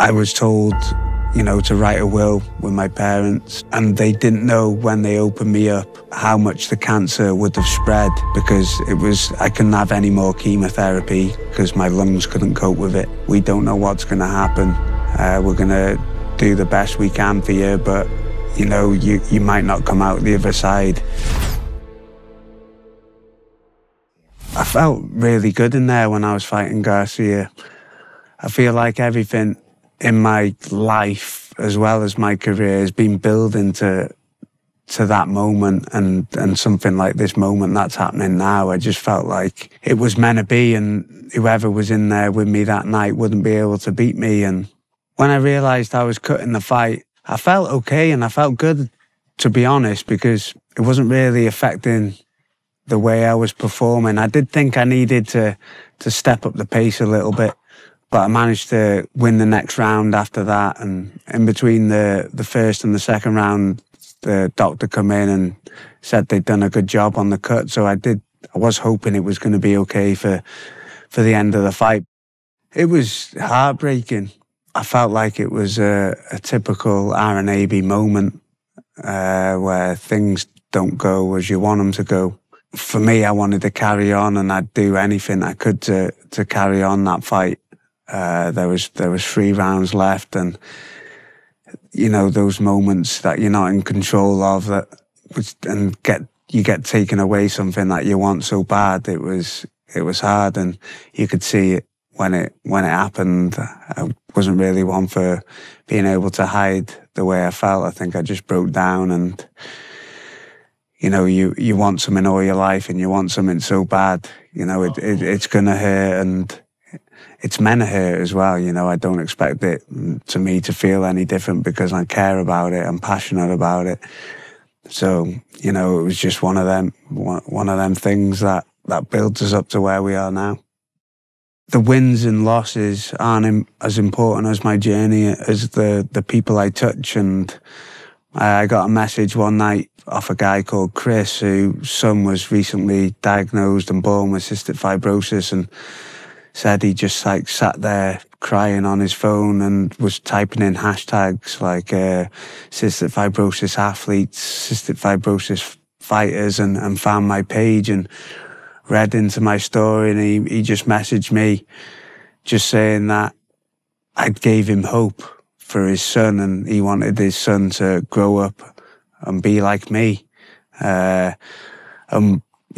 I was told, you know, to write a will with my parents, and they didn't know when they opened me up how much the cancer would have spread, because I couldn't have any more chemotherapy because my lungs couldn't cope with it. We don't know what's going to happen. We're going to do the best we can for you, but you know, you might not come out the other side. I felt really good in there when I was fighting Garcia. I feel like everything in my life, as well as my career, has been building to that moment, and something like this moment that's happening now. I just felt like it was meant to be, and whoever was in there with me that night wouldn't be able to beat me. And when I realised I was cutting the fight, I felt okay and I felt good, to be honest, because it wasn't really affecting the way I was performing. I did think I needed to step up the pace a little bit, but I managed to win the next round after that. And in between the first and the second round, the doctor come in and said they'd done a good job on the cut. So I was hoping it was going to be okay for the end of the fight. It was heartbreaking. I felt like it was a typical Aaron Abbey moment where things don't go as you want them to go. For me, I wanted to carry on, and I'd do anything I could to carry on that fight. There was 3 rounds left, and you know, those moments that you're not in control of, you get taken away something that you want so bad. It was hard, and you could see it when it happened. I wasn't really one for being able to hide the way I felt. I think I just broke down, and you know, you want something all your life, and you want something so bad. You know, it's gonna hurt, and it's meant to hurt as well. You know, I don't expect it to me to feel any different because I care about it. I'm passionate about it. So, you know, it was just one of them things that builds us up to where we are now. The wins and losses aren't as important as my journey, as the people I touch. And I got a message one night off a guy called Chris, whose son was recently diagnosed and born with cystic fibrosis, and said he just like sat there crying on his phone and was typing in hashtags like cystic fibrosis athletes, cystic fibrosis fighters, and found my page and read into my story. And he just messaged me just saying that I gave him hope for his son, and he wanted his son to grow up and be like me. You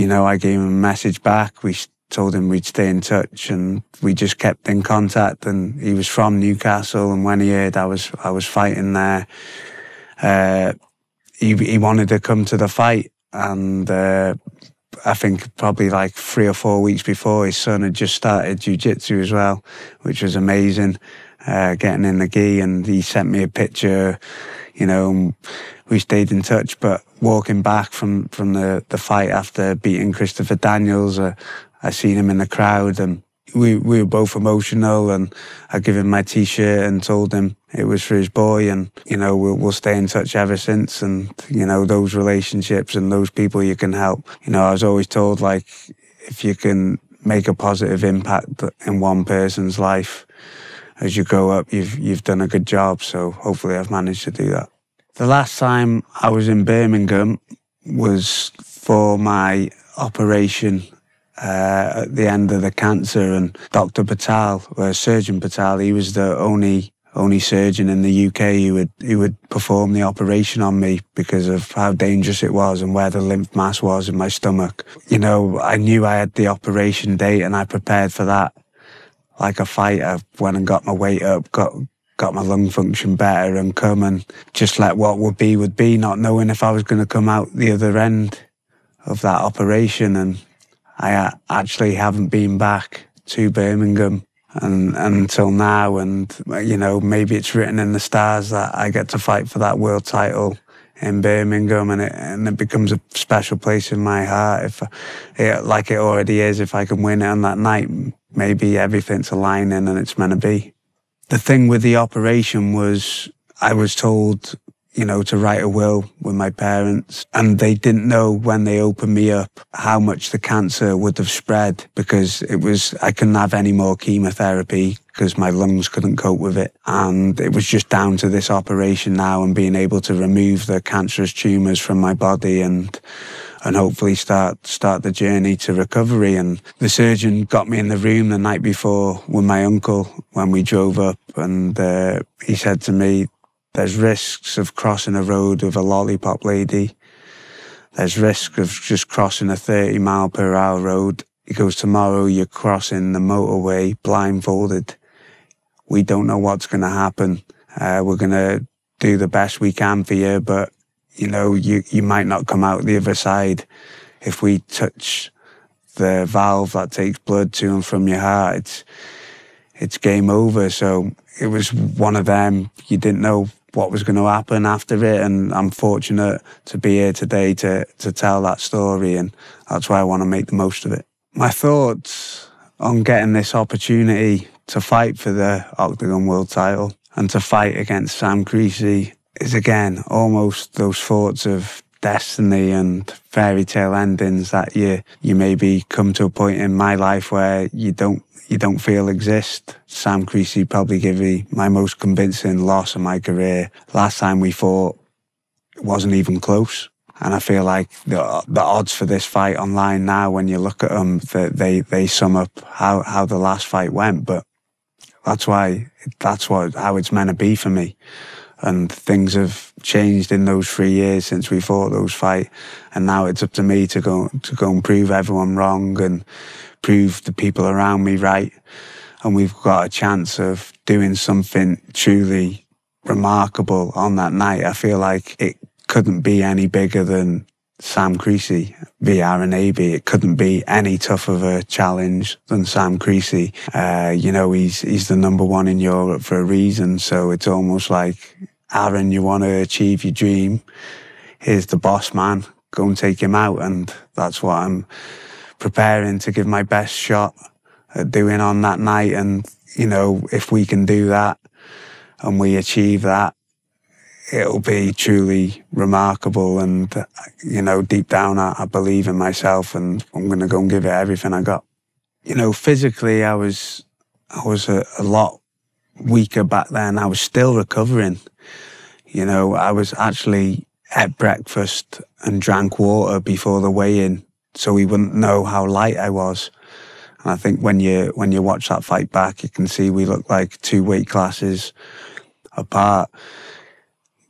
know, I gave him a message back. We told him we'd stay in touch, and we just kept in contact. And he was from Newcastle, and when he heard I was fighting there, he wanted to come to the fight. And I think probably like 3 or 4 weeks before, his son had just started jiu-jitsu as well, which was amazing, getting in the gi. And he sent me a picture, you know, and we stayed in touch. But walking back from the fight after beating Christopher Daniels, I seen him in the crowd, and we were both emotional, and I gave him my T-shirt and told him it was for his boy. And, you know, we'll stay in touch ever since. And, you know, those relationships and those people you can help. You know, I was always told, like, if you can make a positive impact in one person's life as you grow up, you've done a good job. So hopefully I've managed to do that. The last time I was in Birmingham was for my operation at the end of the cancer, and Dr. Patel, Surgeon Patel, he was the only surgeon in the UK who would perform the operation on me because of how dangerous it was and where the lymph mass was in my stomach. You know, I knew I had the operation date, and I prepared for that like a fighter. Went and got my weight up, got my lung function better, and come and just let what would be, not knowing if I was going to come out the other end of that operation. And I actually haven't been back to Birmingham until now, and you know, maybe it's written in the stars that I get to fight for that world title in Birmingham, and it becomes a special place in my heart. Like it already is, if I can win it on that night, maybe everything's aligning and it's meant to be. The thing with the operation was, I was told you know, to write a will with my parents. And they didn't know when they opened me up how much the cancer would have spread, because I couldn't have any more chemotherapy because my lungs couldn't cope with it. And it was just down to this operation now and being able to remove the cancerous tumours from my body and hopefully start the journey to recovery. And the surgeon got me in the room the night before with my uncle when we drove up, and he said to me, there's risks of crossing a road with a lollipop lady. There's risk of just crossing a 30-mile-per-hour road. He goes, tomorrow you're crossing the motorway blindfolded. We don't know what's going to happen. We're going to do the best we can for you, but, you know, you might not come out the other side. If we touch the valve that takes blood to and from your heart, it's game over. So it was one of them. You didn't know what was going to happen after it, and I'm fortunate to be here today to tell that story, and that's why I want to make the most of it. My thoughts on getting this opportunity to fight for the Oktagon world title and to fight against Sam Creasy is, again, almost those thoughts of destiny and fairy tale endings that you maybe come to a point in my life where you don't feel exist. Sam Creasy probably gave me my most convincing loss of my career. Last time we fought, it wasn't even close. And I feel like the odds for this fight online now, when you look at them, they sum up how the last fight went. But that's how it's meant to be for me. And things have changed in those 3 years since we fought those fights. And now it's up to me to go and prove everyone wrong and prove the people around me right. And we've got a chance of doing something truly remarkable on that night. I feel like it couldn't be any bigger than Sam Creasy v Aaron Abbey. It couldn't be any tougher of a challenge than Sam Creasy. You know, he's the number one in Europe for a reason. So it's almost like, Aaron, you want to achieve your dream. Here's the boss man. Go and take him out. And that's what I'm preparing to give my best shot at doing on that night. And, you know, if we can do that and we achieve that, it'll be truly remarkable. And, you know, deep down, I believe in myself, and I'm going to go and give it everything I got. You know, physically, I was a lot weaker back then. I was still recovering. You know, I was actually ate breakfast and drank water before the weigh-in, so we wouldn't know how light I was. And I think when you watch that fight back, you can see we look like 2 weight classes apart.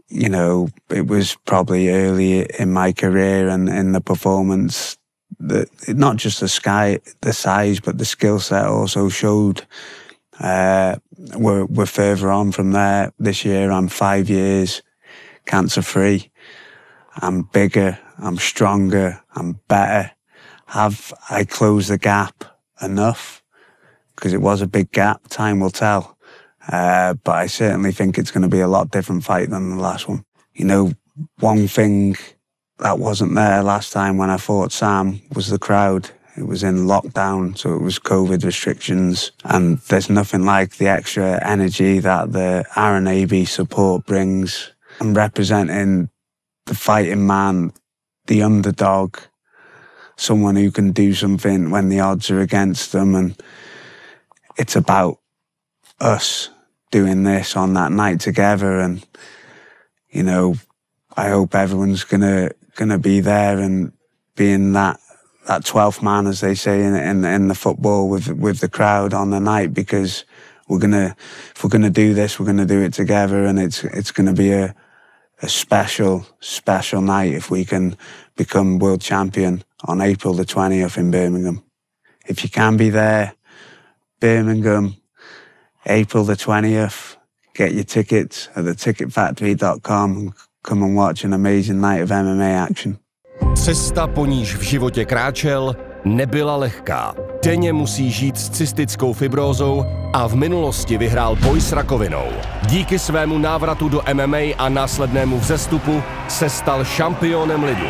You know, it was probably early in my career and in the performance that not just the size, but the skill set also showed. We're further on from there. This year I'm 5 years cancer-free. I'm bigger, I'm stronger, I'm better. Have I closed the gap enough? Because it was a big gap, time will tell. But I certainly think it's going to be a lot different fight than the last one. You know, one thing that wasn't there last time when I fought Sam was the crowd. It was in lockdown, so it was COVID restrictions. And there's nothing like the extra energy that the Aaron Abbey support brings. I'm representing the fighting man, the underdog, someone who can do something when the odds are against them. And it's about us doing this on that night together. And, you know, I hope everyone's gonna be there and being that 12th man, as they say in the football, with the crowd on the night, because if we're gonna do this, we're gonna do it together, and it's gonna be a special night if we can become world champion on April the 20th in Birmingham. If you can be there, Birmingham, April the 20th, get your tickets at theticketfactory.com. Come and watch an amazing night of MMA action. Cesta, po níž v životě kráčel, nebyla lehká. Denně musí žít s cystickou fibrózou a v minulosti vyhrál boj s rakovinou. Díky svému návratu do MMA a následnému vzestupu se stal šampionem lidu.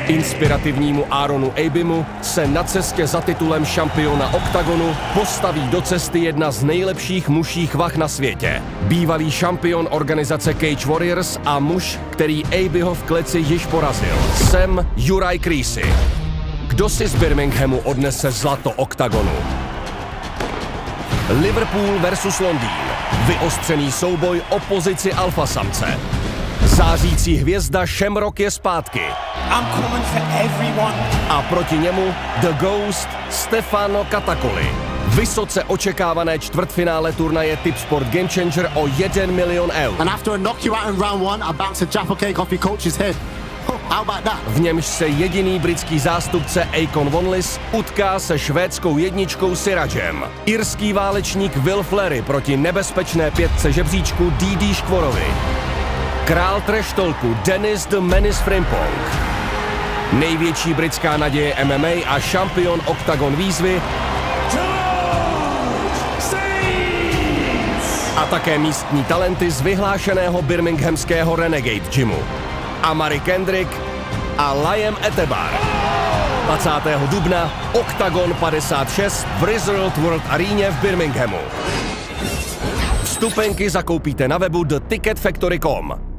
Inspirativnímu Aaronu Abymu se na cestě za titulem šampiona Oktagonu postaví do cesty jedna z nejlepších mužích vah na světě. Bývalý šampion organizace Cage Warriors a muž, který Abyho v kleci již porazil. Sam Juraj Creasy. Kdo si z Birminghamu odnese zlato Oktagonu? Liverpool versus Londýn. Vyostřený souboj o pozici alfasamce. Zářící hvězda Shamrock je zpátky. A proti němu The Ghost Stefano Katakoli. Vysoce očekávané čtvrtfinále turnaje Tip Sport Game Changer o 1 milion eur. V němž se jediný britský zástupce Akon Vonlis utká se švédskou jedničkou Siragem. Irský válečník Will Flery proti nebezpečné pětce žebříčku D.D. Škvorovi. Král treštolku Dennis the Menace Frimpong. Největší britská naděje MMA a šampion Oktagon výzvy. A také místní talenty z vyhlášeného birminghamského Renegade Gymu. Amari Kendrick a Liam Etebar. 20. dubna Oktagon 56 v Resort World Areně v Birminghamu. Vstupenky zakoupíte na webu theticketfactory.com.